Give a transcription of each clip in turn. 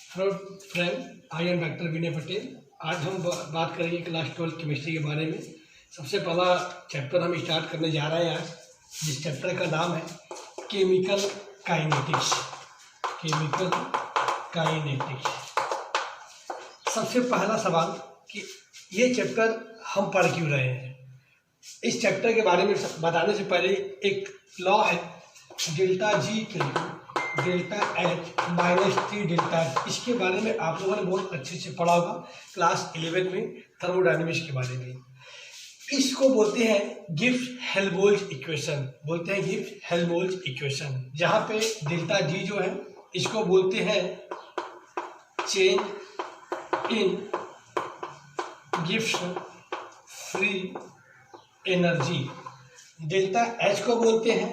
Hello friend, I am doctor Vinay Patel. आज हम बात करेंगे क्लास 12 केमिस्ट्री के बारे में। सबसे पहला चैप्टर हम स्टार्ट करने जा रहे हैं आज, जिस चैप्टर का नाम है केमिकल काइनेटिक्स। Chemical kinetics. सबसे पहला सवाल कि ये चैप्टर हम पढ़ क्यों रहे हैं। इस चैप्टर के बारे में बताने से पहले एक लॉ है डेल्टा जी के delta H minus T delta H. इसके बारे में आप लोगों ने बहुत अच्छे से पढ़ा होगा क्लास 11 में थर्मोडायनेमिक्स के बारे में। इसको बोलते हैं गिब्स हेल्महोल्ट्ज इक्वेशन। बोलते हैं गिब्स हेल्महोल्ट्ज इक्वेशन। जहाँ पे डेल्टा जी जो है इसको बोलते हैं change in Gibbs free energy. Delta H को बोलते हैं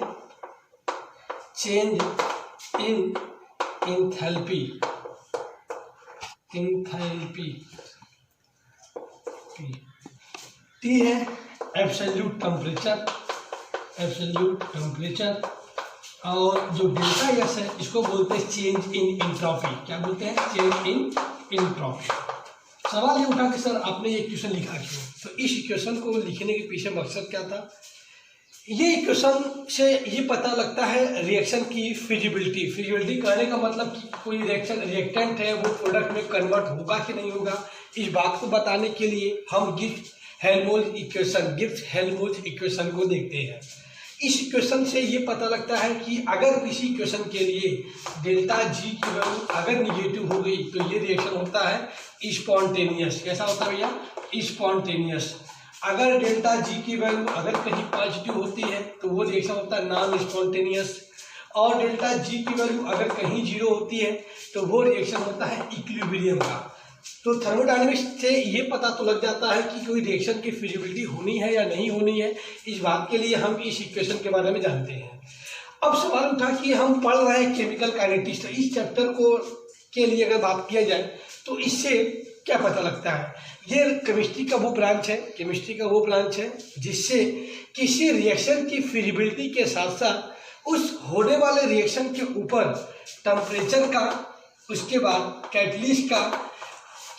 चेंज इन इंथैल्पी। टी है एब्सोल्यूट टेम्परेचर। और जो डेल्टा एस है इसको बोलते हैं चेंज इन एंट्रोपी। क्या बोलते हैं? Change in entropy. सवाल ये उठा कि सर आपने ये इक्वेशन लिखा क्यों? तो इस इक्वेशन को लिखने के पीछे मकसद क्या था? ये इक्वेशन से ये पता लगता है रिएक्शन की फिजिबिलिटी। फिजिबिलिटी कहने का मतलब कि कोई रिएक्टेंट है वो प्रोडक्ट में कन्वर्ट होगा कि नहीं होगा। इस बात को बताने के लिए हम गिब्स हेल्महोल्ट्ज इक्वेशन को देखते हैं। इस इक्वेशन से ये पता लगता है कि अगर किसी इक्वेशन के लिए डेल्टा जी की वैल्यू अगर निगेटिव हो गई तो ये रिएक्शन होता है स्पॉन्टेनियस। कैसा होता है भैया? स्पॉन्टेनियस। अगर डेल्टा जी की वैल्यू अगर कहीं पॉजिटिव होती है तो वो रिएक्शन होता है नॉन स्पॉन्टेनियस। और डेल्टा जी की वैल्यू अगर कहीं जीरो होती है तो वो रिएक्शन होता है इक्विलिब्रियम का। तो थर्मोडायनेमिक्स से ये पता तो लग जाता है कि कोई रिएक्शन की फिजिबिलिटी होनी है या नहीं होनी है। इस बात के लिए हम इस इक्वेशन के बारे में जानते हैं। अब सवाल उठा कि हम पढ़ रहे हैं केमिकल काइनेटिक्स, तो इस चैप्टर को के लिए अगर बात किया जाए तो इससे क्या पता लगता है? ये केमिस्ट्री का वो ब्रांच है जिससे किसी रिएक्शन की फिजिबिलिटी के साथ साथ उस होने वाले रिएक्शन के ऊपर टेम्परेचर का, उसके बाद कैटलिस्ट का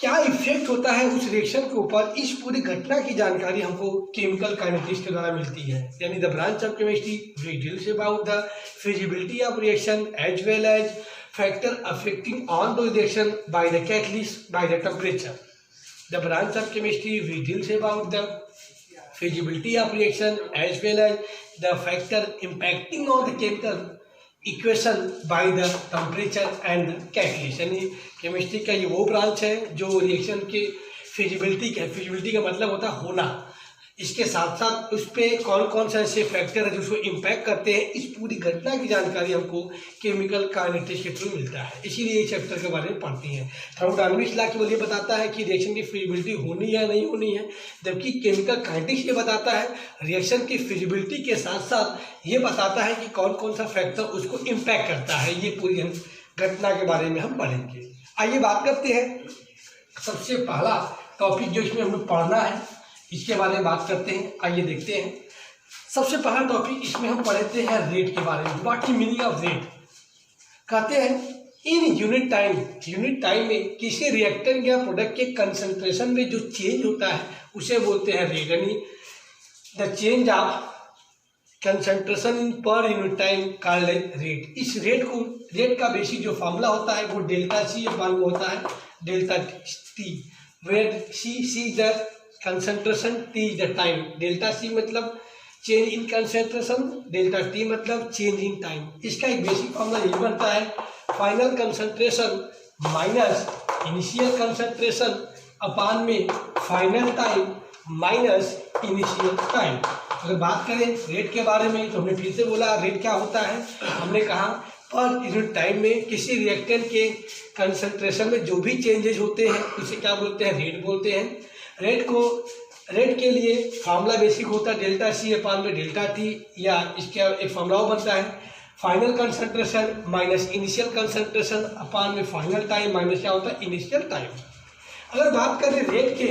क्या इफेक्ट होता है उस रिएक्शन के ऊपर, इस पूरी घटना की जानकारी हमको केमिकल काइनेटिक्स के द्वारा मिलती है। यानी the branch of chemistry which deals about the feasibility of reaction as well as factor affecting on the reaction by the catalyst by the temperature. The branch of chemistry which deals about the feasibility of reaction as well as the factor impacting on the chemical equation by the temperature and the catalyst. यानी chemistry का ये वो branch है जो reaction के feasibility का मतलब होता है होना, इसके साथ साथ उस पर कौन कौन से ऐसे फैक्टर है जो उसको इम्पैक्ट करते हैं, इस पूरी घटना की जानकारी हमको केमिकल काइनेटिक्स के थ्रू मिलता है। इसीलिए इस चैप्टर के बारे में पढ़ते हैं। थर्मोडायनेमिक्स लॉ केवल ये बताता है कि रिएक्शन की फिजिबिलिटी होनी है नहीं होनी है, जबकि केमिकल काइनेटिक्स ये बताता है रिएक्शन की फिजिबिलिटी के साथ साथ ये बताता है कि कौन कौन सा फैक्टर उसको इम्पैक्ट करता है। ये पूरी घटना के बारे में हम पढ़ेंगे। आइए बात करते हैं। सबसे पहला टॉपिक जो इसमें हमें पढ़ना है इसके बारे में बात करते हैं। आइए देखते हैं। सबसे पहला टॉपिक इसमें हम पढ़ते हैं रेट के बारे में। What is meaning of rate? कहते हैं इन यूनिट टाइम में किसी रिएक्टेंट या प्रोडक्ट के कंसंट्रेशन में जो चेंज होता है उसे बोलते हैं रेट। यानी the change of concentration per unit time called rate. इस रेट का बेसिक जो फॉर्मूला होता है वो डेल्टा सी अपॉन में होता है delta T, where C the concentration, T is the time. Delta C मतलब change in concentration, delta T मतलब चेंज इन टाइम। इसका एक बेसिक फॉर्मूला ये बनता है final concentration minus initial concentration upon में final time minus initial time. अगर बात करें रेट के बारे में तो हमने फिर से बोला रेट क्या होता है। हमने कहा पर यूनिट टाइम में किसी रिएक्टेंट के कंसंट्रेशन में जो भी चेंजेस होते हैं उसे क्या बोलते हैं? रेट बोलते हैं। रेट के लिए फार्मूला बेसिक होता है डेल्टा सी अपॉन में डेल्टा टी, या इसका एक फार्मूला बनता है final concentration minus initial concentration upon में फाइनल टाइम माइनस क्या होता है? Initial time. अगर बात करें रेट के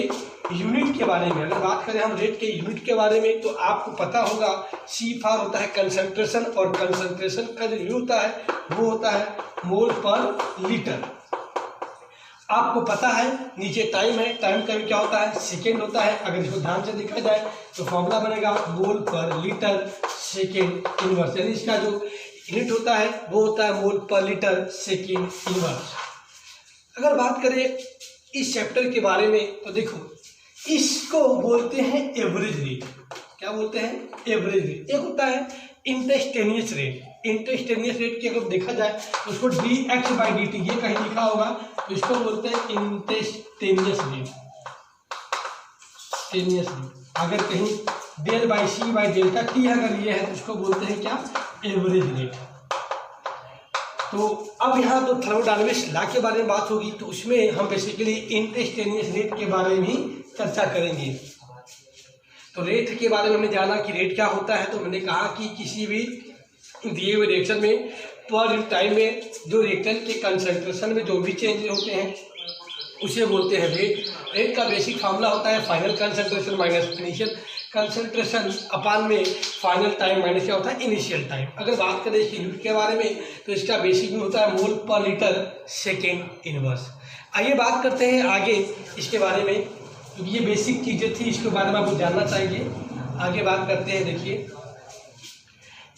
यूनिट के बारे में, अगर बात करें हम रेट के यूनिट के बारे में तो आपको पता होगा सी फॉर होता है कंसंट्रेशन, और कंसंट्रेशन का जो यूनिट होता है वो होता है मोल पर लीटर। आपको पता है नीचे टाइम है, टाइम का क्या होता है सेकेंड होता है। अगर इसको ध्यान से देखा जाए तो फॉर्मूला बनेगा मोल पर लीटर सेकेंड इनवर्स, यानी इसका जो यूनिट होता है वो होता है मोल पर लीटर सेकेंड इनवर्स। अगर बात करें इस चैप्टर के बारे में तो देखो इसको बोलते हैं एवरेज रेट। क्या बोलते हैं? Average rate. एक होता है इंस्टेंटेनियस रेट। इंस्टेंटेनियस रेट की अगर देखा जाए तो उसको dx/dt ये कहीं लिखा होगा तो इसको बोलते हैं इंस्टेंटेनियस रेट। अगर कहीं del/c/delta t अगर ये है तो इसको बोलते हैं क्या? Average rate. तो अब यहाँ तो थर्मोडायनामिक्स लॉ के बारे में बात होगी तो उसमें हम बेसिकली इंस्टेंटेनियस रेट के बारे में ही चर्चा करेंगे। तो रेट के बारे में हमने जाना कि रेट क्या होता है, तो मैंने कहा कि किसी भी दिए हुए रिएक्शन में पर टाइम में जो रिएक्टेंट के कंसंट्रेशन में जो भी चेंज होते हैं उसे बोलते हैं रेट। रेट का बेसिक फार्मूला होता है final concentration minus initial concentration upon में फाइनल टाइम माइनस क्या होता है इनिशियल टाइम। अगर बात करें इसके यूनिट के बारे में तो इसका बेसिक यूनिट होता है मोल पर लीटर सेकेंड इनवर्स। आइए बात करते हैं आगे इसके बारे में, क्योंकि ये बेसिक चीज़ें थी इसके बारे में आपको जानना चाहिए। आगे बात करते हैं। देखिए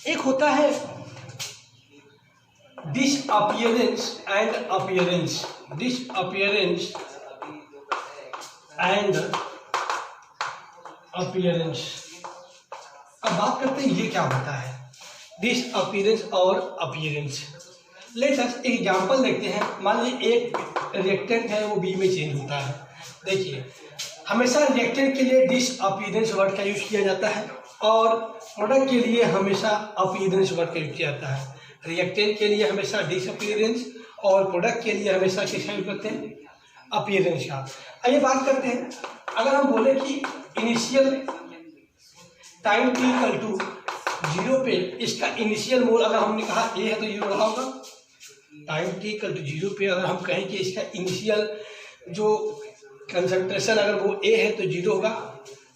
एक होता है disappearance and appearance. Disappearance and appearance. अब बात करते हैं ये क्या होता है डिसअपीयरेंस और अपीयरेंस। लेट्स अस एग्जांपल देखते हैं। मान लीजिए एक रिएक्टेंट है वो बी में चेंज होता है। देखिए हमेशा रिएक्टेंट के लिए डिसअपीयरेंस वर्ड का यूज किया जाता है और प्रोडक्ट के लिए हमेशा अपीयरेंस वर्ड का यूज किया जाता है। रिएक्टेंट के लिए हमेशा डिसअपीयरेंस और प्रोडक्ट के लिए हमेशा किसका यूज करते हैं? अपीयरेंस का। आइए बात करते हैं। अगर हम बोले कि initial time t equal to 0 पे इसका इनिशियल मोल अगर हमने कहा a है तो 0 रहा होगा। टाइम t इक्वल टू 0 पे अगर हम कहें कि इसका इनिशियल जो कंसंट्रेशन अगर वो a है तो 0 होगा।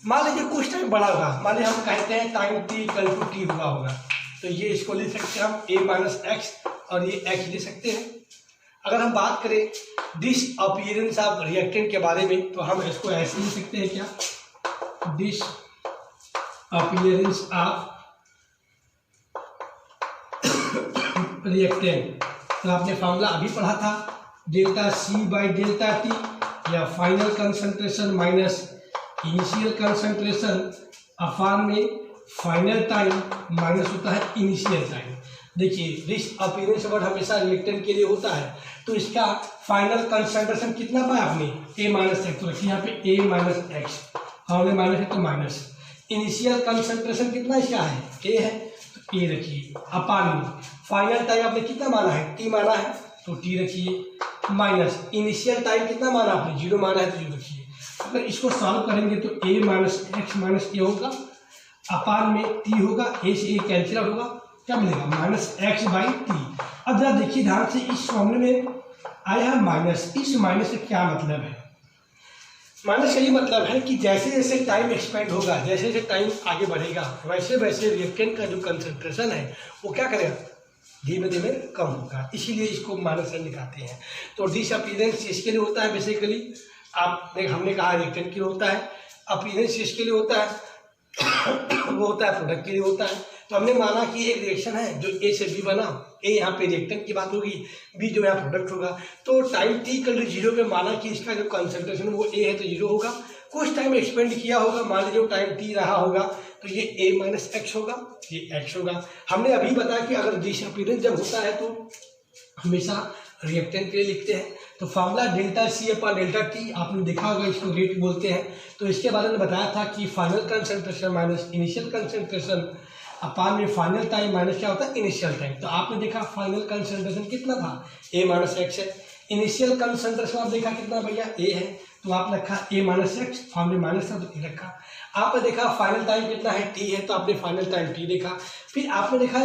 मान लीजिए कुछ टाइम बड़ा होगा, मान लीजिए हम कहते हैं time t equal to t हुआ होगा तो ये इसको ले सकते हैं हम a माइनस एक्स और ये x ले सकते हैं। अगर हम बात करें डिसअपीयरेंस ऑफ रिएक्टेंट के बारे में तो हम इसको ऐसे लिख सकते हैं क्या? Disappearance of reactant. तो आपने फार्मूला अभी पढ़ा था ΔC/ΔT या final concentration minus initial concentration upon में फाइनल टाइम माइनस होता है इनिशियल टाइम। देखिए डिसअपीयरेंस वर्ड हमेशा रिएक्टेंट के लिए होता है तो इसका फाइनल कंसंट्रेशन कितना पाया आपने? a minus x. तो रखिए यहाँ पे a माइनस एक्स और माइनस है तो माइनस। इनिशियल कंसंट्रेशन कितना इसका है? a है तो a रखिए अपान में फाइनल टाइम आपने कितना माना है? t माना है तो t रखिए माइनस इनिशियल टाइम कितना माना आपने? 0 माना है तो 0 रखिए। अगर इसको सॉल्व करेंगे तो a minus x minus a होगा अपान में t होगा, a से a कैंसिल आउट होगा, क्या मिलेगा? Minus x by T. अब जरा देखिए ध्यान से इस फॉर्मूले में आया है माइनस। इस माइनस से क्या मतलब है? माइनस का ये मतलब है कि जैसे जैसे टाइम एक्सपेंड होगा, जैसे जैसे टाइम आगे बढ़ेगा वैसे वैसे रिएक्टेंट का जो कंसंट्रेशन है वो क्या करेगा? धीमे धीमे कम होगा, इसीलिए इसको माइनस से दिखाते हैं। तो डिसअपीयरेंस इसके लिए होता है बेसिकली, आप हमने कहा रिएक्टेंट के लिए होता है, अपीयरेंस इसके लिए होता है वो होता है प्रोडक्ट के लिए होता है। तो हमने माना कि एक रिएक्शन है जो ए से बी बना, ए यहाँ पे रिएक्टेंट की बात होगी, बी जो यहाँ प्रोडक्ट होगा। तो टाइम t इक्वल टू 0 पे माना कि इसका जो कंसंट्रेशन वो ए है तो 0 होगा। कुछ टाइम एक्सपेंड किया होगा, मान लीजिए टाइम t रहा होगा तो ये a माइनस एक्स होगा, ये x होगा। हमने अभी बताया कि अगर डिसअपीयरेंस जब होता है तो हमेशा रिएक्टेंट के लिए लिखते हैं। तो फार्मूला ΔC/ΔT आपने देखा होगा, इसको रेट बोलते हैं। तो इसके बारे में बताया था कि final concentration minus initial concentration upon में फाइनल टाइम माइनस क्या होता है? Initial time. तो आपने देखा फाइनल कंसंट्रेशन कितना था? a माइनस एक्स है। इनिशियल कंसंट्रेशन आप देखा कितना भैया? a है तो आपने रखा a माइनस एक्स, फार्मूले माइनस था तो a रखा। आपने देखा फाइनल टाइम कितना है? t है तो आपने फाइनल टाइम t देखा। फिर आपने देखा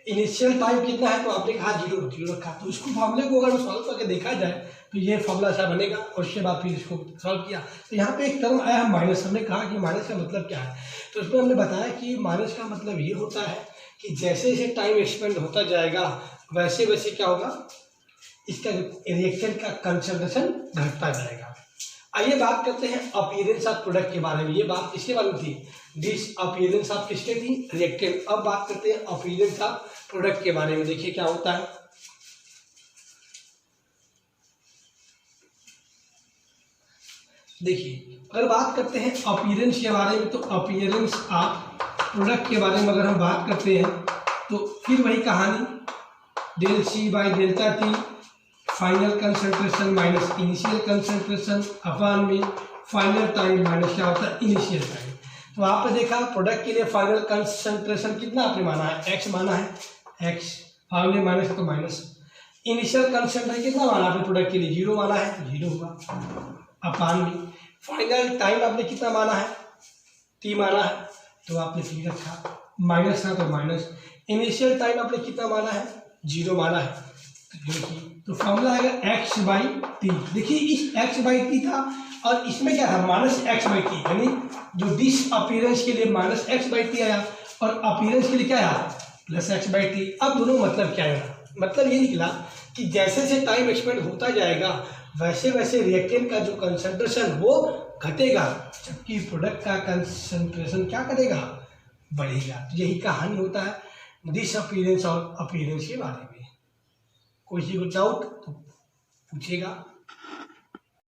इनिशियल टाइम कितना है तो आपने कहा 0 रखा। तो इसको फार्मूले को अगर सॉल्व करके देखा जाए तो ये फार्मूला ऐसा बनेगा और उसके बाद फिर इसको सॉल्व किया तो यहाँ पे एक टर्म आया है माइनस। हमने कहा कि माइनस का मतलब क्या है, तो इसमें हमने बताया कि माइनस का मतलब ये होता है कि जैसे जैसे टाइम एक्सपेंड होता जाएगा वैसे वैसे क्या होगा? इसका रिएक्टेंट का कंसंट्रेशन घटता जाएगा। आइए बात करते हैं अपीयरेंस ऑफ प्रोडक्ट के बारे में। ये बात किसके बारे में थी? दिस अपीयरेंस ऑफ किसके थी? रिएक्टेंट। अब बात करते हैं अपीयरेंस ऑफ प्रोडक्ट के बारे में। देखिए क्या होता है। देखिए अगर बात करते हैं अपीयरेंस के बारे में, तो अपीयरेंस ऑफ प्रोडक्ट के बारे में अगर हम बात करते हैं तो फिर वही कहानी, del C by delta T final concentration minus initial concentration upon में फाइनल टाइम माइनस क्या होता है? Initial time. तो आपने देखा प्रोडक्ट के लिए फाइनल कंसंट्रेशन कितना आपने माना है? एक्स माना है, एक्स फाइनल माइनस तो माइनस। इनिशियल कंसंट्रेशन कितना माना आपने प्रोडक्ट के लिए? 0 माना है, 0 होगा अपॉन में फाइनल टाइम आपने कितना माना है? टी माना है, तो आपने टी रखा, माइनस था तो माइनस। इनिशियल टाइम आपने कितना माना है? 0 माना है, तो फॉर्मूला आएगा एक्स बाई टी। देखिए इस एक्स बाई टी था और इसमें क्या था? माइनस एक्स बाई टी, यानी जो दिस अपीयरेंस के लिए माइनस एक्स बाई टी आया और अपीयरेंस के लिए क्या आया? Plus x by T. अब दोनों मतलब क्या आएगा? मतलब ये निकला कि जैसे जैसे टाइम एक्सपेंड होता जाएगा वैसे वैसे रिएक्टेंट का जो कंसंट्रेशन वो घटेगा, जबकि प्रोडक्ट का कंसंट्रेशन क्या करेगा? बढ़ेगा। तो यही कहानी होता है दिस अपीयरेंस और अपीयरेंस के बारे में। कोई चीज को डाउट तो पूछेगा।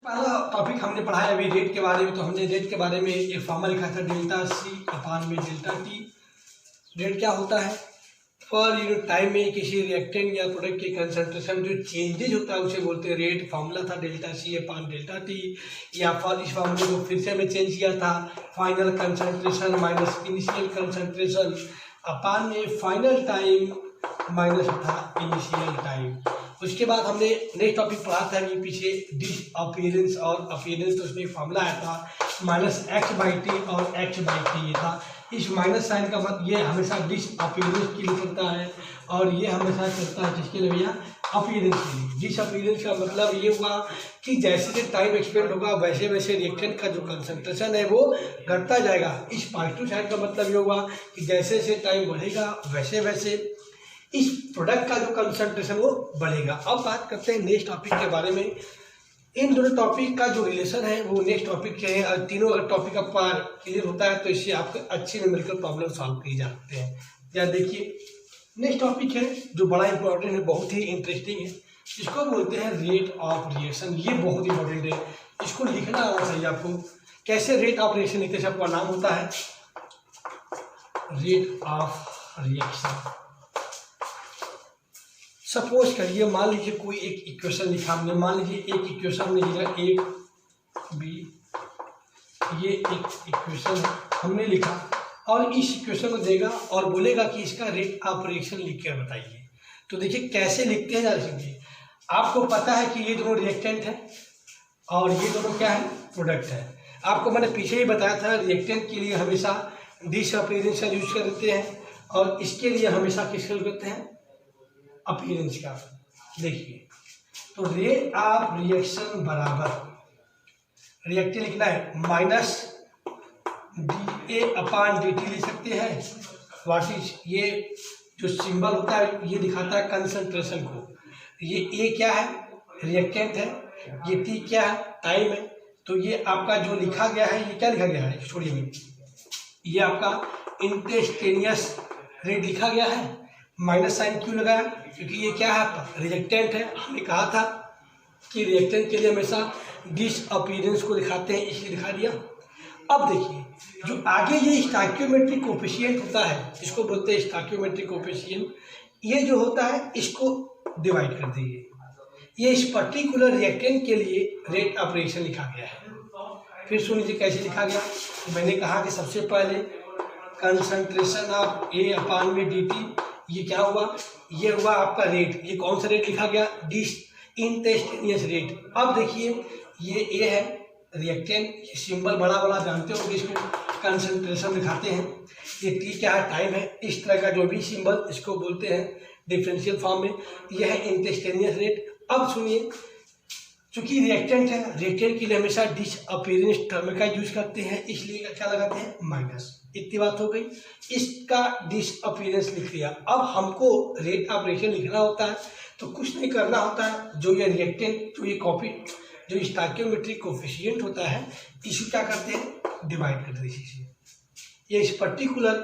पहला टॉपिक हमने पढ़ा है अभी रेट के बारे में। तो हमने रेट के बारे में एक फॉर्मूला लिखा था, डेल्टा सी अपॉन में डेल्टा टी। रेट क्या होता है? फॉर यूनिट टाइम में किसी रिएक्टेंट या प्रोडक्ट के कंसंट्रेशन जो चेंजेज होता है उसे बोलते हैं रेट। फॉर्मूला था delta C upon delta T, या फॉर इस फॉर्मूले को फिर से हमें चेंज किया था, final concentration minus initial concentration upon में फाइनल टाइम माइनस था इनिशियल टाइम। उसके बाद हमने नेक्स्ट टॉपिक पढ़ा था अभी पीछे, डिस अपीयरेंस और अपीयरेंस। तो उसमें फॉर्मूला आया था माइनस एक्स बाई टी और एक्स बाई टी। ये था, इस माइनस साइन का मतलब ये हमेशा डिस अपीयरेंस के लिए चलता है और ये हमेशा चलता है किसके लिए भैया? अपीयरेंस के लिए। डिस अपीयरेंस का मतलब ये हुआ कि जैसे जैसे टाइम एक्सपेंड होगा वैसे वैसे रिएक्टेंट का जो कंसंट्रेशन है वो घटता जाएगा। इस पॉजिटिव साइन का मतलब ये हुआ कि जैसे जैसे टाइम बढ़ेगा वैसे वैसे इस प्रोडक्ट का जो कंसंट्रेशन वो बढ़ेगा। अब बात करते हैं नेक्स्ट टॉपिक के बारे में। इन दोनों टॉपिक का जो रिलेशन है वो नेक्स्ट टॉपिक के हैं, और तीनों अगर टॉपिक का पार क्लियर होता है तो इससे आपको अच्छी न्यूमेरिकल प्रॉब्लम सॉल्व की जा सकते हैं। या देखिए नेक्स्ट टॉपिक है जो बड़ा इंपॉर्टेंट है, बहुत ही इंटरेस्टिंग है। इसको बोलते हैं रेट ऑफ रिएक्शन। ये बहुत इंपॉर्टेंट है, इसको लिखना आना चाहिए आपको। कैसे रेट ऑफ रिएक्शन लिखते हैं? आपका नाम होता है रेट ऑफ रिएक्शन। सपोज करिए, मान लीजिए कोई एक इक्वेशन लिखा हमने, मान लीजिए एक इक्वेशन में लिखा एक बी, ये एक इक्वेशन हमने लिखा और इस इक्वेशन को देगा और बोलेगा कि इसका रेट ऑफ रिएक्शन लिख कर बताइए। तो देखिए कैसे लिखते हैं जरा। आपको पता है कि ये दोनों रिएक्टेंट है और ये दोनों क्या है? प्रोडक्ट है। आपको मैंने पीछे ही बताया था रिएक्टेंट के लिए हमेशा डिस अपीयरेंस का यूज करते हैं और इसके लिए हमेशा किसका यूज करते हैं? अपीयरेंस का। देखिए तो रेट ऑफ रिएक्शन बराबर रिएक्टेंट लिखना है minus D A upon D T लिख सकते हैं। व्हाट इज, ये जो सिंबल होता है ये दिखाता है कंसंट्रेशन को। ये ए क्या है? रिएक्टेंट है। ये टी क्या है? टाइम है। तो ये आपका जो लिखा गया है ये क्या लिखा गया है? छोड़िए में ये आपका इंस्टेंटेनियस रेट लिखा गया है। माइनस साइन क्यों लगाया? क्योंकि ये क्या है? आपका रिएक्टेंट है। हमने कहा था कि रिएक्टेंट के लिए हमेशा डिस अपीयरेंस को दिखाते हैं, इसलिए दिखा दिया। अब देखिए जो आगे ये स्टोइकियोमेट्रिक कोएफिशिएंट होता है, इसको बोलते हैं स्टोइकियोमेट्रिक कोएफिशिएंट। ये जो होता है इसको डिवाइड कर दीजिए। ये इस पर्टिकुलर रिएक्टेंट के लिए रेट ऑफ रिएक्शन लिखा गया है। फिर सुन लीजिए कैसे लिखा गया। तो मैंने कहा कि सबसे पहले कंसंट्रेशन ऑफ ए अपॉन में डी टी, ये क्या हुआ? ये हुआ आपका रेट। ये कौन सा रेट लिखा गया? This instantaneous rate. अब देखिए ये ए है रिएक्टेंट, ये सिंबल बड़ा बड़ा जानते होंगे, इसको कंसंट्रेशन दिखाते हैं। ये टी क्या है? टाइम है। इस तरह का जो भी सिंबल इसको बोलते हैं डिफरेंशियल फॉर्म में। यह है इंस्टेंटेनियस रेट। अब सुनिए, चूंकि रिएक्टेंट है, रिएक्टेंट के लिए हमेशा डिस अपीयरेंस टर्म का यूज करते हैं, इसलिए क्या लगाते हैं? माइनस। इतनी बात हो गई। इसका डिसअपीयरेंस लिख लिया। अब हमको रेट ऑफ रिएक्शन लिखना होता है तो कुछ नहीं करना होता है, जो ये रिएक्टेंट जो ये कॉपी जो स्टोइकियोमेट्रिक कोफिशिएंट होता है इसी क्या करते हैं डिवाइड कर देते हैं। ये इस पर्टिकुलर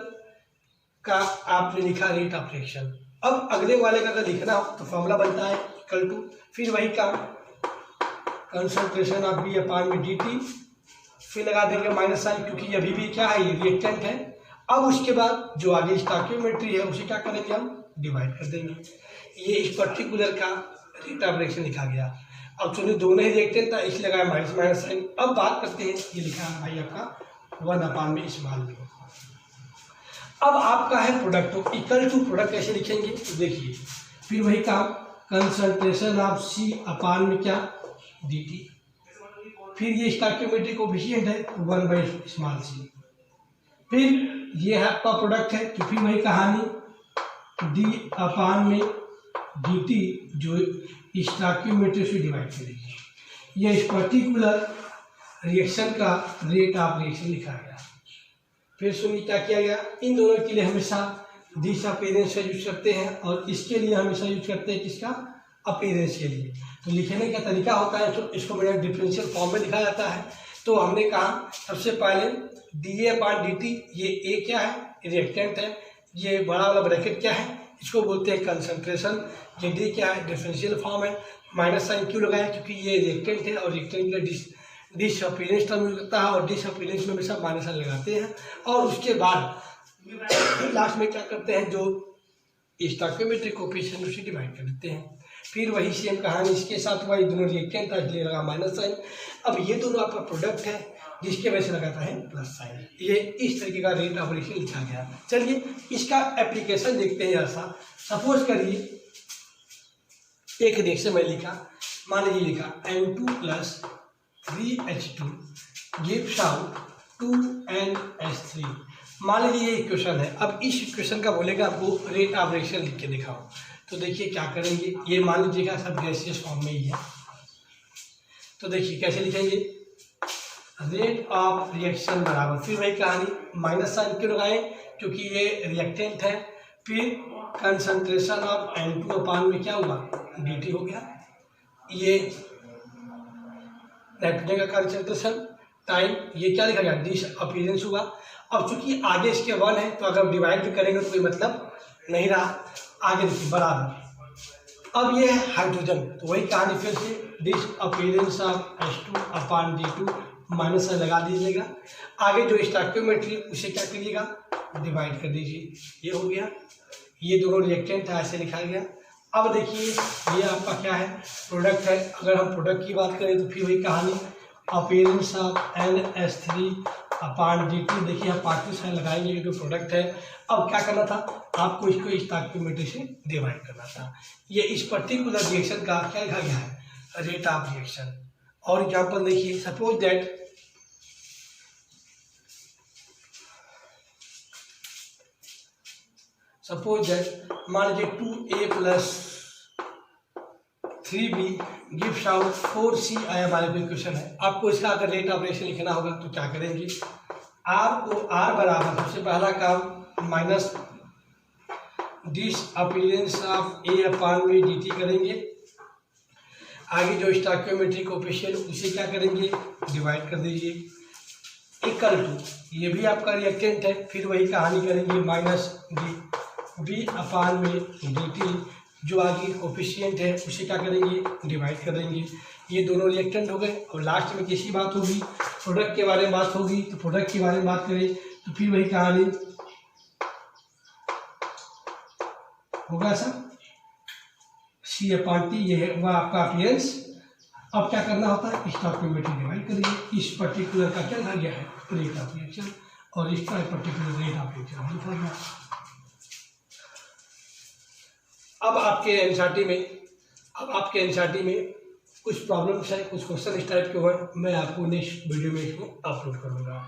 का आपने लिखा रेट ऑफ रिएक्शन। अब अगले वाले का अगर लिखना हो तो फॉर्मूला बनता है इक्वल टू फिर वही काम कंसंट्रेशन ऑफ बी अपान में dt, फिर लगा देंगे माइनस साइन क्योंकि अभी भी क्या है ये रिएक्टेंट है। अब उसके बाद जो आगे स्टोइकियोमेट्री है उसे क्या करेंगे हम डिवाइड कर देंगे। ये इस पर्टिकुलर का रेट ऑफ रिएक्शन लिखा गया। अब चलिए दोनों ही रिएक्टेंट था इसलिए लगाया माइनस माइनस साइन। अब बात करते हैं ये लिखा है भाई आपका 1 अपान में स्मॉल b। अब आपका है प्रोडक्ट तो इक्वल टू प्रोडक्ट कैसे लिखेंगे तो देखिए फिर वही काम कंसंट्रेशन ऑफ C अपान में क्या dt, फिर ये स्टोइकियोमेट्री कोफिशिएंट है 1 बाई स्मॉल c, फिर ये है आपका प्रोडक्ट है तो फिर वही कहानी d अपान में dt जो स्टोइकियोमेट्री से डिवाइड करेगी। ये इस पर्टिकुलर रिएक्शन का रेट ऑफ रिएक्शन लिखा गया। फिर सुनिए क्या किया गया, इन दोनों के लिए हमेशा डिसअपीयरेंस का यूज करते हैं और इसके लिए हमेशा यूज करते हैं किसका अपीयरेंस के लिए। तो लिखने का तरीका होता है तो इसको मेरा डिफरेंशियल फॉर्म में लिखा जाता है। तो हमने कहा सबसे पहले D A upon D T, ये ए क्या है रिएक्टेंट है, ये बड़ा वाला ब्रैकेट क्या है इसको बोलते हैं कंसंट्रेशन, ये डी क्या है डिफरेंशियल फॉर्म है। माइनस साइन क्यों लगाया क्योंकि ये रिएक्टेंट है और रिएक्टेंट का डिसअपीयरेंस टर्म लगता है और डिसअपीयरेंस में हमेशा माइनस साइन लगाते हैं। और उसके बाद लास्ट में क्या करते हैं जो स्टोइकियोमेट्रिक कोफिशिएंट उसे डिवाइड कर देते हैं। फिर वही सेम कहानी इसके साथ हुआ, ये दोनों रिएक्टेंट था इसलिए लगा माइनस साइन। अब ये दोनों आपका प्रोडक्ट है जिसके वजह से लगाता है प्लस साइन। ये इस तरीके का रेट ऑफ रिएक्शन लिखा गया। चलिए इसका एप्लीकेशन देखते हैं। ऐसा सपोज करिए एक रिएक्शन मैं लिखा, मान लीजिए लिखा N2 plus 3H2 gives out 2NH3। मान लीजिए ये इक्वेशन है। अब इस इक्वेशन का बोलेगा आपको रेट ऑफ रिएक्शन लिख के दिखाओ। तो देखिए क्या करेंगे, ये मान लीजिएगा सब गैसियस फॉर्म में ही है। तो देखिए कैसे लिखेंगे, रेट ऑफ रिएक्शन बराबर फिर वही कहानी माइनस साइन क्यों लगाएं क्योंकि ये रिएक्टेंट है। फिर कंसंट्रेशन ऑफ N2 अपान में क्या हुआ dt हो गया। ये नाइट्रोजन का कंसंट्रेशन टाइम ये क्या लिखा गया डिसअपीयरेंस हुआ। अब चूंकि आगे इसके 1 है तो अगर डिवाइड भी करेंगे तो कोई मतलब नहीं रहा। आगे देखिए बराबर अब ये है हाइड्रोजन तो वही कहानी फिर से disappearance of H2 upon D2 minus sign लगा दीजिएगा। आगे जो स्टोइकियोमेट्री उसे क्या करिएगा डिवाइड कर दीजिए, ये हो गया। ये दोनों रिएक्टेंट है ऐसे लिखा गया। अब देखिए ये आपका क्या है प्रोडक्ट है। अगर हम प्रोडक्ट की बात करें तो फिर वही कहानी appearance of NH3 upon dt। देखिए आप पार्टिकल साइन लगाएंगे क्योंकि प्रोडक्ट है। अब क्या करना था आपको इसको स्टोइकियोमेट्री से डिवाइड करना था। ये इस पर्टिकुलर रिएक्शन का क्या लिखा गया है रेट ऑफ रिएक्शन। और एग्जाम्पल देखिए सपोज दैट मान लीजिए 2A plus 3B gives out 4C आया हमारे को इक्वेशन है। आपको इसका अगर रेट ऑफ रिएक्शन लिखना होगा तो क्या करेंगे, आपको R बराबर सबसे पहला काम माइनस डिसअपीयरेंस ऑफ A अपान में dt करेंगे। आगे जो स्टोइकियोमेट्रिक कोफिशिएंट उसे क्या करेंगे डिवाइड कर दीजिए इक्वल टू ये भी आपका रिएक्टेंट है। फिर वही कहानी करेंगे माइनस b अपान में dt जो आगे कोफिशिएंट है उसे क्या करेंगे डिवाइड कर देंगे। ये दोनों रिएक्टेंट हो गए। और लास्ट में किसी बात होगी प्रोडक्ट के बारे में बात होगी तो प्रोडक्ट के बारे में बात करें तो फिर वही कहानी होगा सर C अपान T, ये है वह आपका अपीयरेंस। अब क्या करना होता है स्टोइकियोमेट्री डिवाइड करिए। इस पर्टिकुलर का क्या लिखा गया है रेट ऑफ रिएक्शन और इसका पर्टिकुलर रेट ऑफ रिएक्शन लिखा गया। अब आपके एनसीईआरटी में कुछ प्रॉब्लम्स है, कुछ क्वेश्चन इस टाइप के हुए, मैं आपको नेक्स्ट वीडियो में इसको अपलोड करूँगा।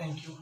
Thank you.